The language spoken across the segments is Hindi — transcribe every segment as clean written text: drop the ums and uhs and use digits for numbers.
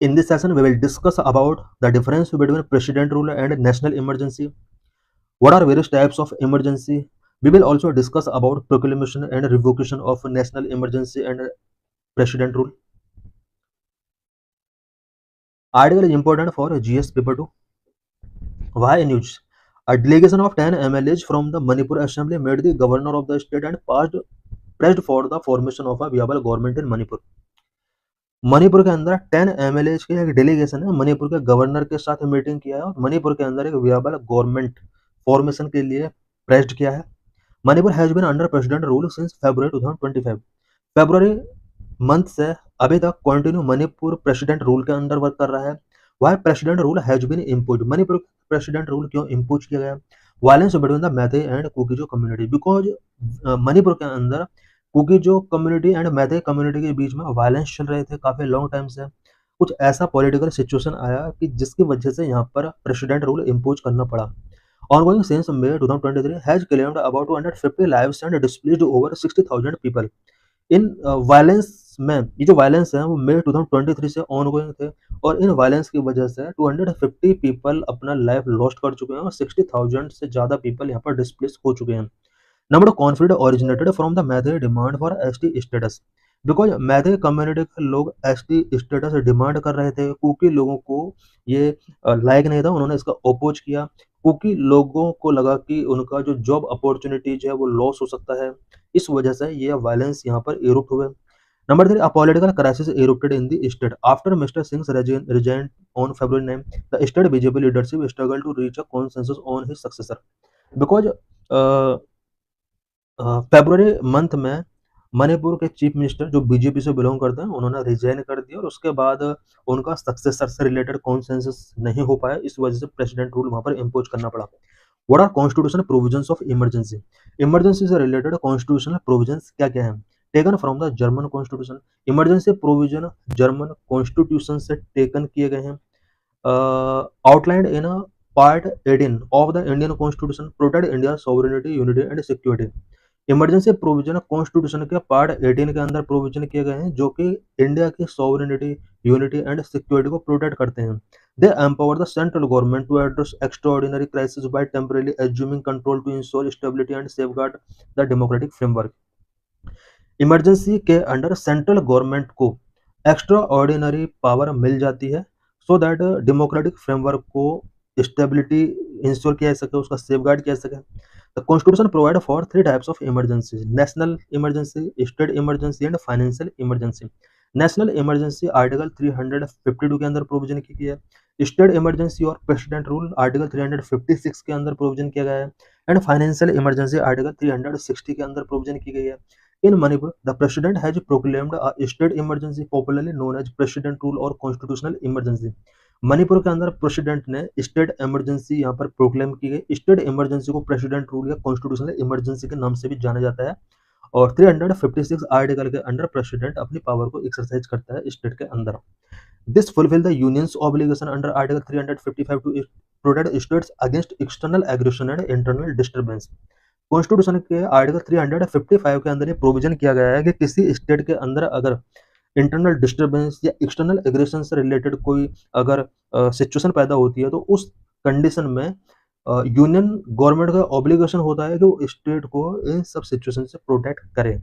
In this session, we will discuss about the difference between president rule and national emergency. What are various types of emergency? We will also discuss about proclamation and revocation of national emergency and president rule. Article is important for GS paper 2. Why news? A delegation of 10 MLAs from the Manipur Assembly made the governor of the state and pressed for the formation of a viable government in Manipur. Manipur के अंदर 10 एमएलएज की एक डेलीगेशन है मणिपुर के गवर्नर के साथ मीटिंग किया है और मणिपुर के अंदर एक वियाबल गवर्नमेंट फॉर्मेशन के लिए प्रेस्ड किया है। Manipur has been under president rule since February 2025। फरवरी मंथ से अभी तक कंटिन्यू मणिपुर प्रेसिडेंट रूल के अंडर वर्क कर रहा है। Why president rule has been impose? Manipur president rule क्यों इम्पोज किया गया? Violence between the Meitei and Kuki Zo community, because Manipur के अंदर Kuki Zo community and Meitei community के बीच में वायलेंस चल रहे थे काफी लॉन्ग टाइम से। कुछ ऐसा पॉलिटिकल सिचुएशन आया कि जिसकी वजह से यहाँ पर प्रेसिडेंट रूल इम्पोज करना पड़ा। Ongoing since May 2023 has claimed about 250 lives and displaced over 60,000 people. In violence में ये जो वायलेंस है वो मई 2023 से ऑनगोइंग थे और इन वायलेंस की वजह से 250 पीपल अपना लाइफ लॉस्ट कर चुके हैं और 60,000 से ज़्यादा पीपल यहाँ पर डिस्प्लेस हो चुके हैं। Number conflict originated from the Meitei demand for ST status, because Meitei community के लोग एसटी स्टेटस डिमांड कर रहे थे। कुकी लोगों को ये लायक नहीं था, उन्होंने इसका अपोज किया। कुकी लोगों को लगा कि उनका जो जॉब अपॉर्चुनिटीज है वो लॉस हो सकता है, इस वजह से ये वायलेंस यहाँ पर इरुप्ट हुए। Number 3, a political crisis erupted in the state after Mr. Singh's resigned on February 9. The state BJP leadership struggled to reach a consensus on his successor because February month में मणिपुर के चीफ मिनिस्टर जो बीजेपी से बिलोंग करते हैं उन्होंने रिजाइन कर दिया और उसके बाद उनका सक्सेसर से रिलेटेड कॉन्सेंसस नहीं हो पाया, इस वजह से प्रेसिडेंट रूल वहां पर इम्पोज करना पड़ा। What are constitutional provisions of emergency? Emergency से रिलेटेड कॉन्स्टिट्यूशनल प्रोविजंस क्या क्या है? Taken from the German constitution. Emergency provision German constitution से टेकन किए गए हैं। Outlined in part 18 of the Indian constitution, protect India sovereignty unity and security. Emergency provision constitution के पार्ट 18 के अंदर प्रोविजन किए गए हैं जो कि इंडिया की सॉवरेनिटी यूनिटी एंड सिक्योरिटी को प्रोटेक्ट करते हैं। They empower the central government to address extraordinary crisis by temporarily assuming control to ensure stability and safeguard the democratic framework. Emergency के अंडर सेंट्रल गवर्नमेंट को एक्स्ट्रा ऑर्डिनरी पावर मिल जाती है सो दैट डेमोक्रेटिक फ्रेमवर्क को स्टेबिलिटी इंश्योर किया जा सके, उसका सेफगार्ड किया जा सके। The Constitution provide for 3 types of emergencies: national emergency, state emergency and financial emergency. National emergency article 352 के अंदर प्रोविजन की गई है। स्टेट इमरजेंसी और प्रेसिडेंट रूल आर्टिकल 356 के अंदर प्रोविजन किया गया है एंड फाइनेंशियल इमरजेंसी आर्टिकल 360 के अंदर प्रोविजन की गई है। In Manipur the president has proclaimed a state emergency popularly known as president rule और कॉन्स्टिट्यूशनल इमरजेंसी। मणिपुर के अंदर प्रेसिडेंट ने स्टेट इमरजेंसी यहाँ पर प्रोक्लेम की गई। स्टेट इमरजेंसी को प्रेसिडेंट रूल या कॉन्स्टिट्यूशनल इमरजेंसी के नाम से भी जाना जाता है और 356 आर्टिकल के अंडर प्रेसिडेंट अपनी पावर को एक्सरसाइज करता है स्टेट के अंदर। This fulfil the union's obligation under article 355 to protect states against external aggression and internal disturbance. Constitution के आर्टिकल 355 के अंदर ये प्रोविजन किया गया है कि किसी स्टेट के अंदर अगर इंटरनल डिस्टर्बेंस या एक्सटर्नल एग्रेशन से रिलेटेड कोई अगर सिचुएशन पैदा होती है तो उस कंडीशन में यूनियन गवर्नमेंट का ऑब्लिगेशन होता है कि वो स्टेट को इन सब सिचुएशन से प्रोटेक्ट करे।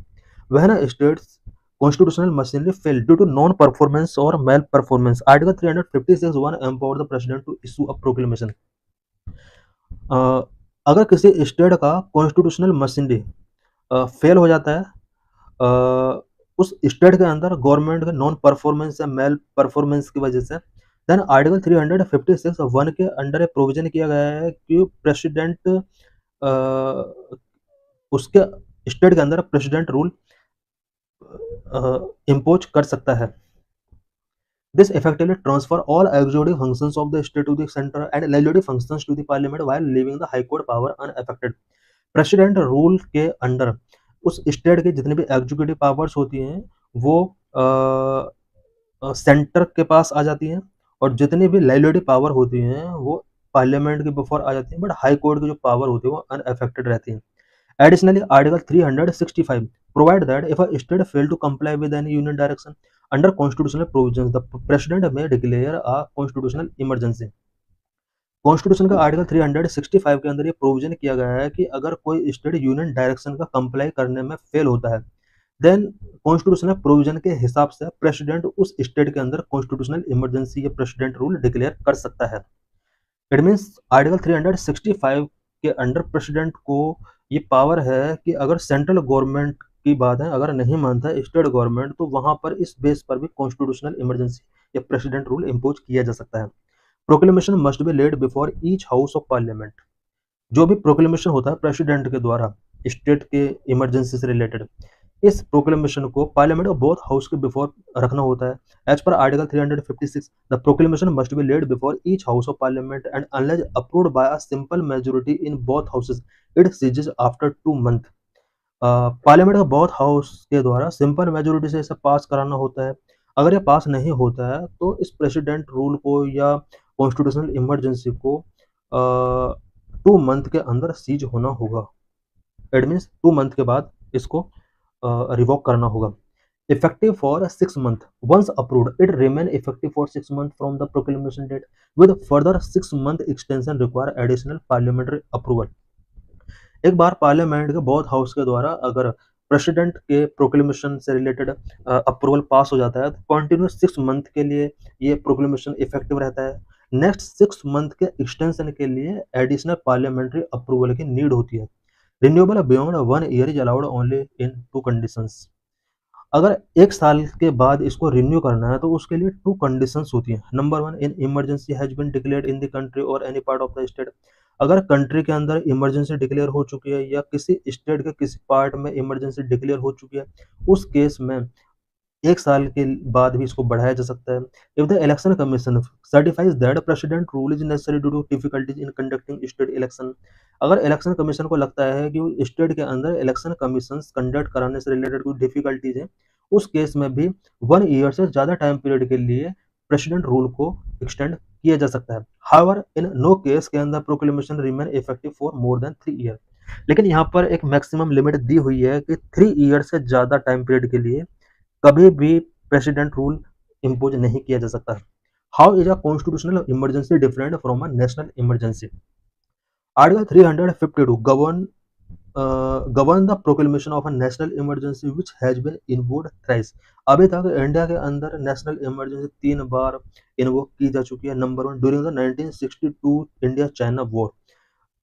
When states constitutional machinery fail due to non performance और mal performance, article 356(1) empower the president to issue a proclamation. अगर किसी स्टेट का कॉन्स्टिट्यूशनल मशीनरी फेल हो जाता है उस स्टेट के अंदर गवर्नमेंट के नॉन परफॉर्मेंस या मेल परफॉर्मेंस की वजह से, देन आर्टिकल 356(1) के अंडर प्रोविजन किया गया है कि प्रेसिडेंट उसके स्टेट के अंदर प्रेसिडेंट रूल इम्पोज कर सकता है। This effectively transfer all executive functions of the state to the center and legislative functions to the parliament while leaving the high court power unaffected. President rule के अंडर उस स्टेट के जितने भी एग्जीक्यूटिव पावर्स होती हैं वो सेंटर के पास आ जाती हैं और जितनी भी लेजिस्लेटिव पावर होती हैं वो पार्लियामेंट के बिफोर आ जाती हैं, बट हाई कोर्ट की जो पावर होती है वो अनअफेक्टेड रहती हैं। Additionally article 365 provide that if a state fail to comply with any union direction, under constitutional provisions the president may declare a constitutional emergency. Constitution का आर्टिकल 365 के अंदर ये प्रोविजन किया गया है कि अगर कोई स्टेट यूनियन डायरेक्शन का कंप्लाई करने में फेल होता है, देन कॉन्स्टिट्यूशनल प्रोविजन के हिसाब से प्रेसिडेंट उस स्टेट के अंदर कॉन्स्टिट्यूशनल इमरजेंसी या प्रेसिडेंट रूल डिक्लेयर कर सकता है। इट मीन्स आर्टिकल 365 के अंडर प्रेसिडेंट को ये पावर है कि अगर सेंट्रल गवर्नमेंट की बात है, अगर नहीं मानता है स्टेट गवर्नमेंट, तो वहां पर इस बेस पर भी कॉन्स्टिट्यूशनल इमरजेंसी या प्रेसिडेंट रूल इम्पोज किया जा सकता है। Proclamation must be laid before each house of parliament. जो भी प्रोक्लेमेशन होता है प्रेसिडेंट के द्वारा स्टेट के इमरजेंसी से रिलेटेड, इस प्रोक्लेमेशन को पार्लियामेंट और बोथ हाउस के बिफोर रखना होता है। एज पर article 356 the proclamation must be laid before each house of parliament and unless approved by a simple majority in both houses it ceases after 2 month. Parliament का बोथ हाउस के द्वारा सिंपल मेजोरिटी से इसे पास कराना होता है। अगर ये पास नहीं होता है तो इस प्रेसिडेंट रूल को या कॉन्स्टिट्यूशनल इमरजेंसी को 2 मंथ के अंदर सीज होना होगा। इट मीन्स 2 मंथ के बाद इसको रिवॉक करना होगा। Effective for 6 month once approved it remain effective for 6 month from the proclamation date with further 6 month extension require additional parliamentary approval. एक बार पार्लियामेंट के बोथ हाउस के द्वारा अगर प्रेसिडेंट के प्रोक्लेमेशन से रिलेटेड अप्रूवल पास हो जाता है तो कंटिन्यूस 6 मंथ के लिए ये प्रोक्लेमेशन इफेक्टिव रहता है। नेक्स्ट 6 मंथ के एक्सटेंशन के लिए एडिशनल पार्लियामेंट्री अप्रूवल की नीड होती है। Renewable beyond 1 year is allowed only in 2 conditions. अगर 1 साल के बाद इसको रिन्यू करना है तो उसके लिए 2 कंडीशंस होती हैं। Number 1, in emergency has been declared in the country और any part of the state. अगर कंट्री के अंदर इमरजेंसी डिक्लेयर हो चुकी है या किसी स्टेट के किसी पार्ट में इमरजेंसी डिक्लेयर हो चुकी है, उस केस में 1 साल के बाद भी इसको बढ़ाया जा सकता है। If the election commission certifies that president rule is necessary due to difficulties in conducting state election. अगर इलेक्शन कमीशन को लगता है कि स्टेट के अंदर इलेक्शन कमीशन कंडक्ट कराने से रिलेटेड कुछ डिफिकल्टीज है, उस केस में भी 1 ईयर से ज्यादा टाइम पीरियड के लिए प्रेसिडेंट रूल को एक्सटेंड किया जा सकता है। हाउएवर इन नो केस के अंदर proclamation remain effective for more than 3 year. लेकिन यहाँ पर एक मैक्सिमम लिमिट दी हुई है कि 3 ईयर से ज्यादा टाइम पीरियड के लिए कभी भी प्रेसिडेंट रूल इम्पोज नहीं किया जा सकता है। How is a constitutional emergency different from a national emergency. Article 352 govern the proclamation of a national emergency which has been invoked thrice। अभी तक इंडिया के अंदर नेशनल इमरजेंसी 3 बार इन्वोक की जा चुकी है। Number 1, during the 1962 India China war.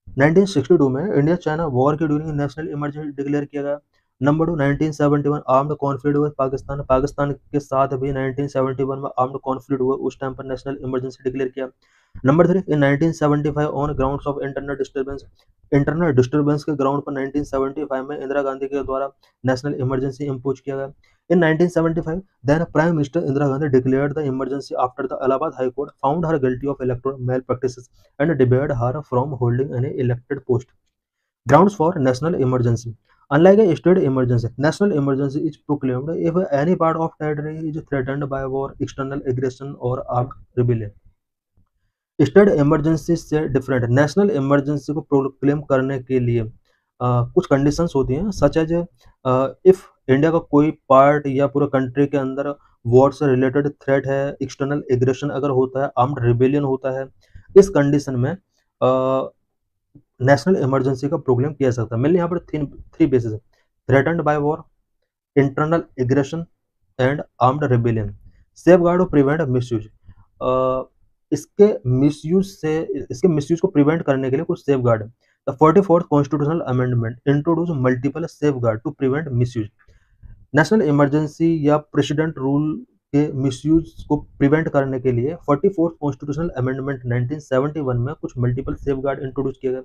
1962 में इंडिया चाइना वॉर के ड्यूरिंग नेशनल इमरजेंसी डिक्लेयर किया गया। Number 2, 1971 armed conflict with Pakistan. Pakistan के साथ भी 1971 में आर्म्ड कॉन्फ्लिक्ट हुआ, उस टाइम पर नेशनल इमरजेंसी डिक्लेयर किया। Number 3, in 1975 on grounds of internal disturbance के ग्राउंड पर 1975 में इंदिरा गांधी के द्वारा नेशनल इमरजेंसी इम्पोज किया गया। In 1975, then Prime Minister Indira Gandhi declared the emergency after the Allahabad High Court found her guilty of electoral malpractices and debarred her from holding any elected post. Grounds for national emergency. Unlike a state emergency, national emergency is proclaimed if any part of territory is threatened by war, external aggression, or armed rebellion. State emergency से डिफरेंट नेशनल इमरजेंसी को प्रोक्लेम करने के लिए कुछ कंडीशंस होती हैं, सच एज इफ इंडिया का कोई पार्ट या पूरा कंट्री के अंदर वॉर से रिलेटेड थ्रेट है, एक्सटर्नल एग्रेशन अगर होता है, आर्म्ड रिबेलियन होता है, इस कंडीशन में नेशनल इमरजेंसी का प्रोक्लेम किया जा सकता है। मेनली यहाँ पर 3 बेसिस है, threatened by war, internal aggression and armed rebellion. Safeguard और प्रिवेंट मिसयूज। इसके मिसयूज को प्रिवेंट करने के लिए कुछ सेफ गार्ड है। The 44th constitutional amendment introduce multiple safeguard to prevent misuse. National emergency या प्रेसिडेंट रूल के मिसयूज को प्रिवेंट करने के लिए 44th कॉन्स्टिट्यूशनल अमेंडमेंट 1971 में कुछ मल्टीपल सेफ गार्ड इंट्रोड्यूस किया गया।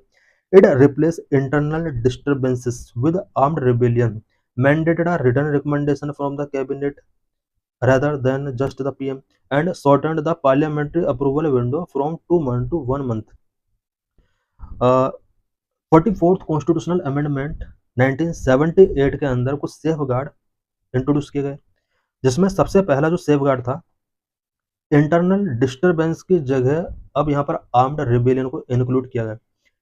It replace internal disturbances with armed rebellion, mandated a written recommendation from the cabinet rather than just the PM, and shortened the parliamentary approval window from 2 months to 1 month. 44th constitutional amendment 1978 के अंदर कुछ सेफ गार्ड इंट्रोड्यूस किए गए, जिसमें सबसे पहला जो सेफ गार्ड था, इंटरनल डिस्टर्बेंस की जगह अब यहाँ पर आर्म्ड रिबेलियन को इंक्लूड किया गया।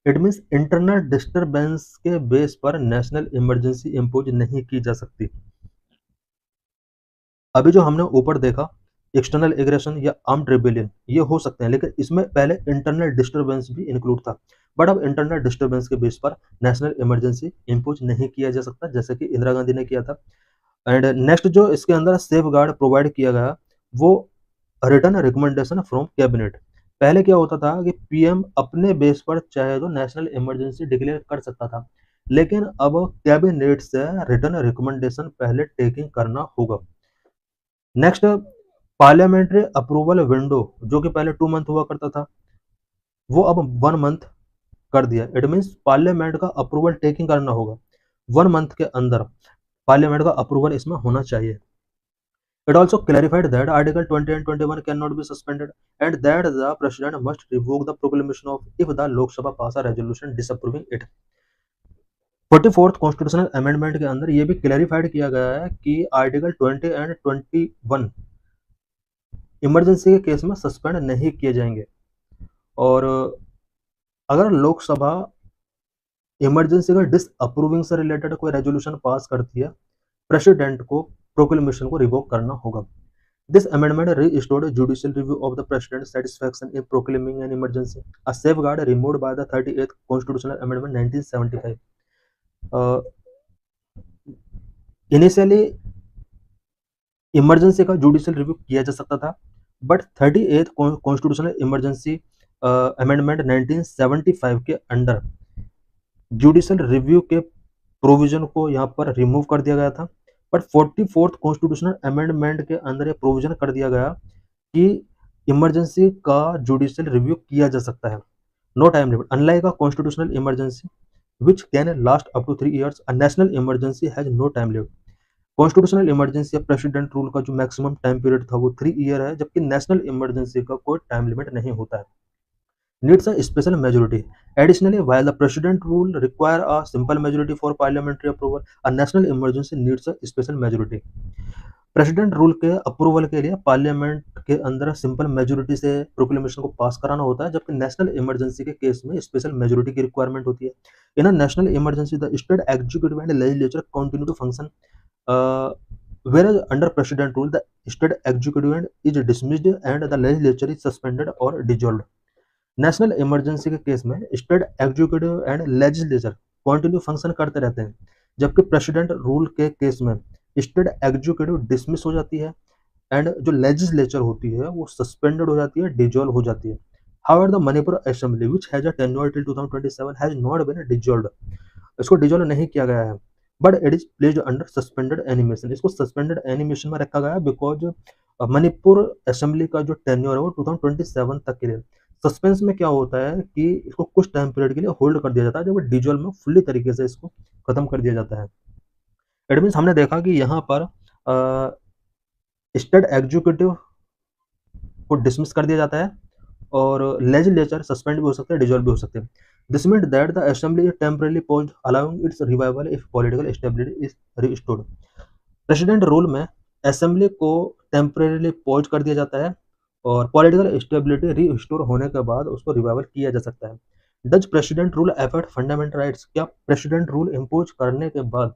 इट मीन्स इंटरनल डिस्टर्बेंस के बेस पर नेशनल इमरजेंसी इम्पोज नहीं की जा सकती। अभी जो हमने ऊपर देखा एक्सटर्नल एग्रेशन या आर्म्ड रेबेलियन ये हो सकते हैं, लेकिन इसमें पहले इंटरनल डिस्टर्बेंस भी इंक्लूड था। बट अब इंटरनल डिस्टर्बेंस के बेस पर नेशनल इमरजेंसी इम्पोज नहीं किया जा सकता, जैसे कि इंदिरा गांधी ने किया था। एंड नेक्स्ट जो इसके अंदर सेफ गार्ड प्रोवाइड किया गया वो रिटर्न रिकमेंडेशन फ्रॉम कैबिनेट। पहले क्या होता था कि पीएम अपने बेस पर चाहे तो नेशनल इमरजेंसी डिक्लेयर कर सकता था, लेकिन अब कैबिनेट से रिटर्न रिकमेंडेशन पहले टेकिंग करना होगा। नेक्स्ट पार्लियामेंट्री अप्रूवल विंडो जो कि पहले 2 मंथ हुआ करता था वो अब 1 मंथ कर दिया। इट मीन्स पार्लियामेंट का अप्रूवल टेकिंग करना होगा 1 मंथ के अंदर, पार्लियामेंट का अप्रूवल इसमें होना चाहिए। It also clarified that Article 20 and 21 cannot be suspended and that the President must revoke the proclamation of if the Lok Sabha pass a resolution disapproving it. 44th constitutional amendment के अंदर ये भी क्लैरिफाइड किया गया है कि आर्टिकल 20 एंड 21 इमरजेंसी के केस में सस्पेंड नहीं किए जाएंगे, और अगर लोकसभा इमरजेंसी का डिसअप्रूविंग से रिलेटेड कोई रेजोल्यूशन पास करती है, प्रेसिडेंट को प्रोक्लेमेशन को रिवोक करना होगा। This amendment restored judicial review of the president's satisfaction in proclaiming an emergency, a safeguard removed by the 38th Constitutional Amendment 1975. Initially emergency का जुडिशियल रिव्यू किया जा सकता था, but 38th constitutional emergency amendment 1975 के अंडर जुडिशियल रिव्यू के प्रोविजन को यहाँ पर रिमूव कर दिया गया था। बट 44th कॉन्स्टिट्यूशनल अमेंडमेंट के अंदर ये प्रोविजन कर दिया गया कि इमरजेंसी का जुडिशियल रिव्यू किया जा सकता है, no time limit, unlike a constitutional emergency which can last up to 3 years. A national emergency has no time limit. Constitutional emergency या प्रेसिडेंट रूल का जो मैक्सिमम टाइम पीरियड था वो 3 ईयर है, जबकि नेशनल इमरजेंसी का कोई टाइम लिमिट नहीं होता है। Needs a special majority. Additionally, while the president rule require a simple majority for parliamentary approval, a national emergency needs a special majority. President rule के अप्रूवल के लिए पार्लियामेंट के अंदर सिंपल मेजोरिटी से प्रोक्लेमेशन को पास कराना होता है, जबकि नेशनल इमरजेंसी के केस में स्पेशल मेजोरिटी की रिक्वायरमेंट होती है। In a national emergency the state executive and legislature continue to function, whereas under president rule the state executive is dismissed and the legislature is suspended or dissolved. National emergency के केस में state executive and legislature continue function करते रहते हैं, जबकि प्रेसिडेंट रूल के केस में स्टेट एग्जीक्यूटिव डिसमिस हो जाती है एंड जो लेजिस्लेचर होती है वो सस्पेंडेड हो जाती है, डिजॉल्व हो जाती है। However the Manipur assembly which has a tenure till 2027 has not been dissolved, इसको डिजॉल्व नहीं किया गया है, but it is placed under suspended animation. इसको सस्पेंडेड एनिमेशन में रखा गया है बिकॉज मणिपुर असेंबली का जो टेन्योर है वो 2027 तक के लिए। सस्पेंस में क्या होता है कि इसको कुछ टाइम पीरियड के लिए होल्ड कर दिया जाता है, जब डिजॉल्व में फुल्ली तरीके से इसको खत्म कर दिया जाता है। इट मीन्स हमने देखा कि यहाँ पर स्टेट एग्जीक्यूटिव को डिसमिस कर दिया जाता है और लेजिस्लेचर सस्पेंड भी हो सकते हैं, डिजॉल्व भी हो सकते हैं। This means that the assembly is temporarily paused allowing it's revival if political stability is restored. President rule में असेंबली को टेम्परेली पॉज कर दिया जाता है और पॉलिटिकल स्टेबिलिटी रिस्टोर होने के बाद उसको रिवाइवल किया जा सकता है। Does president rule affect fundamental rights, क्या प्रेसिडेंट रूल इम्पोज करने के बाद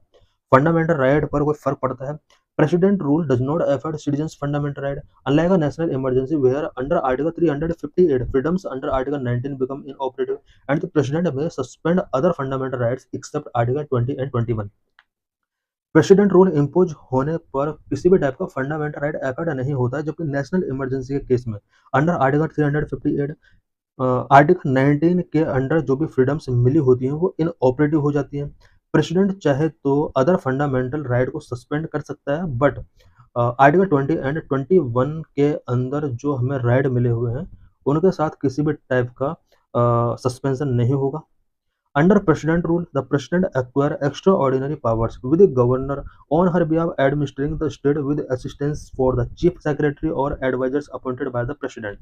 फंडामेंटल राइट पर कोई फर्क पड़ता है? President rule does not affect citizens fundamental right unlike a national emergency where under article 358 freedoms under article 19 become inoperative and the president may suspend other fundamental rights except article 20 and 21। President rule impose होने पर किसी भी टाइप का फंडामेंटल राइट अफेक्ट नहीं होता है, जबकि नेशनल इमरजेंसी के केस में अंडर आर्टिकल 358 आर्टिकल 19 के अंडर जो भी फ्रीडम्स मिली होती हैं वो इनऑपरेटिव हो जाती हैं। प्रेसिडेंट चाहे तो अदर फंडामेंटल राइट को सस्पेंड कर सकता है, बट आर्टिकल 20 एंड 21 के अंदर जो हमें राइट मिले हुए हैं उनके साथ किसी भी टाइप का सस्पेंशन नहीं होगा। Under President rule, the President acquire extraordinary powers with the Governor on her behalf administering the state with assistance for the Chief Secretary or advisors appointed by the President.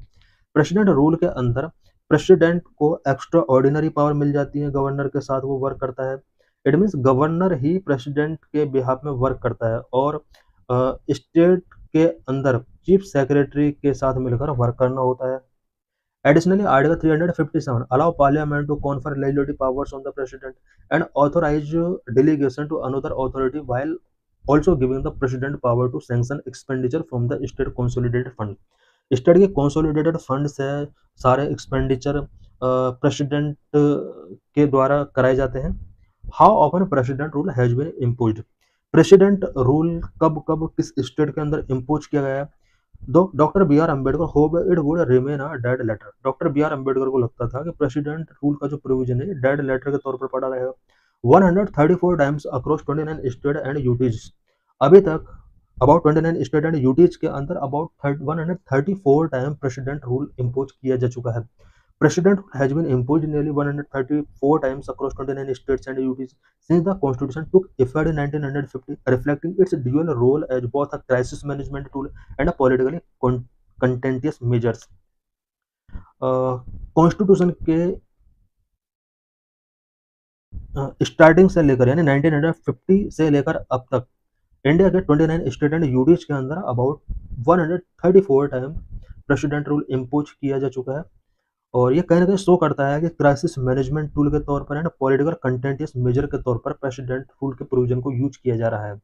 President rule के अंदर President को extraordinary power मिल जाती है, गवर्नर के साथ वो वर्क करता है। It means governor he President के behalf में वर्क करता है और स्टेट के अंदर चीफ सेक्रेटरी के साथ मिलकर वर्क करना होता है। Additionally, Article 357 allow Parliament to confer legislative powers on the President and authorize delegation to another authority while also giving the president power to sanction expenditure from the state consolidated fund. State के consolidated फंड से सारे एक्सपेंडिचर प्रेसिडेंट के द्वारा कराए जाते हैं. How often president rule has been imposed. President rule कब कब किस स्टेट के अंदर इम्पोज किया गया है. Though doctor B R Ambedkar hope it would remain a dead letter. Doctor B R Ambedkar को लगता था कि प्रेसिडेंट रूल का जो प्रोविजन है डेड लेटर के तौर पर पड़ा रहेगा. 134 times across 29 state and UTs. अभी तक अबाउट 29 स्टेट एंड यूटीज के अंदर about 134 time president rule impose किया जा चुका है. President has been imposed nearly 134 times across 29 states and UTs since the Constitution took effect in 1950, reflecting its dual role as both a crisis management tool and a politically contentious measures. Constitution के स्टार्टिंग से लेकर यानी 1950 से लेकर अब तक इंडिया के 29 स्टेट एंड यूटीज के अंदर about 134 time president rule impose किया जा चुका है. और ये कहीं ना कहीं शो करता है कि क्राइसिस मैनेजमेंट टूल के तौर पर एंड पॉलिटिकल कंटेंटियस मेजर के तौर पर प्रेसिडेंट रूल के प्रोविजन को यूज किया जा रहा है.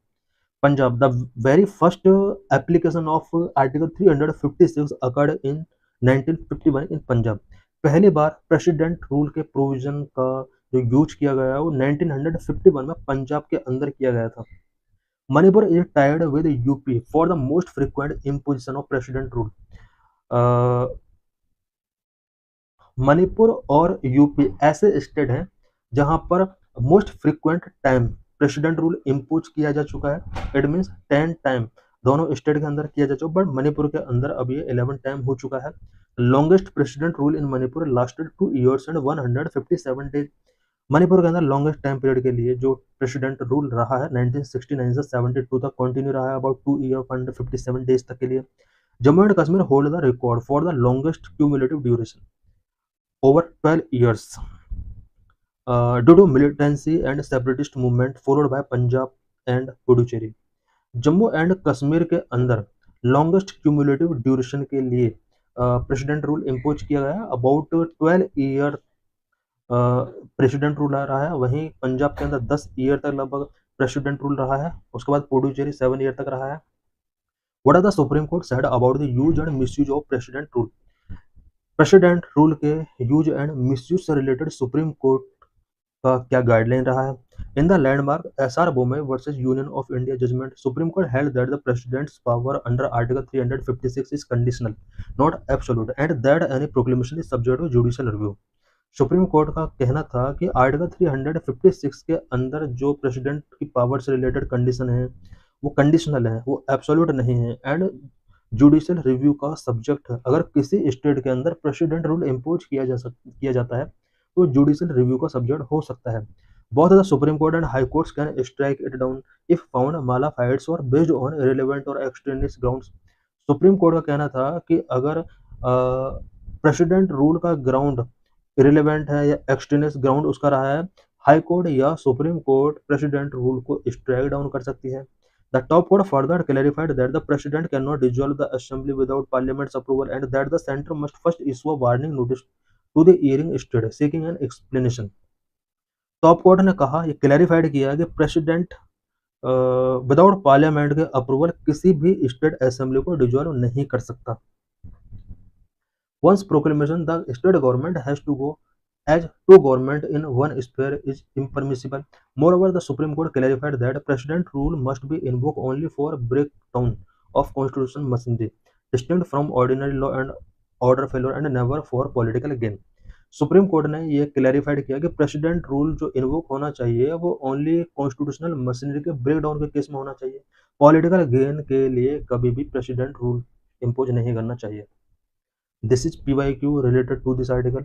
Punjab. The very first application of article 356 occurred in 1951 इन पंजाब. पहली बार प्रेसिडेंट रूल के प्रोविजन का जो यूज किया गया है वो 1951 में पंजाब के अंदर किया गया था. Manipur is tied with UP for the most frequent imposition of president rule. Manipur और यूपी ऐसे स्टेट हैं जहां पर most frequent time president rule impose किया जा चुका है. इट मीन्स 10 टाइम दोनों स्टेट के अंदर किया जा चुका, बट मणिपुर के अंदर अब ये 11 टाइम हो चुका है. Longest president rule in Manipur lasted 2 years and 157 days. Manipur के अंदर लॉन्गेस्ट टाइम पीरियड के लिए जो प्रेसिडेंट रूल रहा है 1969 से 72 तक कंटिन्यू रहा है, अबाउट 2 years and 57 days तक के लिए. Jammu and Kashmir hold the record for the longest cumulative duration over 12 years due to militancy and separatist movement followed by Punjab and Puducherry. Jammu and Kashmir के अंदर लॉन्गेस्ट क्यूमुलेटिव ड्यूरेशन के लिए प्रेसिडेंट रूल इम्पोज किया गया है. अबाउट 12 ईयर प्रेसिडेंट रूल रहा है. वहीं पंजाब के अंदर 10 ईयर तक लगभग प्रेसिडेंट रूल रहा है. उसके बाद पुडुचेरी 7 ईयर तक रहा है. What are the supreme court said about the use and misuse of president rule. President rule के यूज एंड मिसयूज से रिलेटेड सुप्रीम कोर्ट का क्या गाइडलाइन रहा है. In the landmark SR Bommai versus union of India judgment supreme court held that the president's power under article 356 is conditional not absolute and that any proclamation is subject to judicial review. Supreme court का कहना था कि आर्टिकल 356 के अंदर जो प्रेसिडेंट की पावर से रिलेटेड कंडीशन है वो कंडीशनल है, वो एब्सोल्यूट नहीं है एंड जुडिशियल रिव्यू का सब्जेक्ट है. अगर किसी स्टेट के अंदर प्रेसिडेंट रूल इम्पोज किया जाता है तो जुडिशियल रिव्यू का सब्जेक्ट हो सकता है. Both the supreme court and high courts can strike it down if found malafides और बेस्ड ऑन इररिलेवेंट और एक्सट्रेनियस ग्राउंड्स. सुप्रीम कोर्ट का कहना था कि अगर प्रेसिडेंट रूल का ग्राउंड इररिलेवेंट है या एक्सट्रेनियस ग्राउंड उसका रहा है, हाई कोर्ट या सुप्रीम कोर्ट प्रेसिडेंट रूल को स्ट्राइक डाउन कर सकती है. The top court further clarified that the president cannot dissolve the assembly without parliament's approval and that the center must first issue a warning notice to the hearing state seeking an explanation. Top court ने कहा, ये क्लैरिफाइड किया कि प्रेसिडेंट विदाउट पार्लियामेंट के अप्रूवल किसी भी स्टेट असेंबली को डिसॉल्व नहीं कर सकता. Once proclamation, the state government has to go as two government in one sphere is impermissible. Moreover, the Supreme Court clarified that president rule must be invoked only for breakdown of constitutional machinery, distinct from ordinary law and order failure and never for political gain. Supreme court ने ये क्लैरिफाइड किया कि प्रेसिडेंट रूल जो इन्वोक होना चाहिए वो ओनली कॉन्स्टिट्यूशनल मशीनरी के ब्रेकडाउन के केस में होना चाहिए. पॉलिटिकल गेन के लिए कभी भी प्रेसिडेंट रूल इम्पोज नहीं करना चाहिए. This is PYQ related to this article.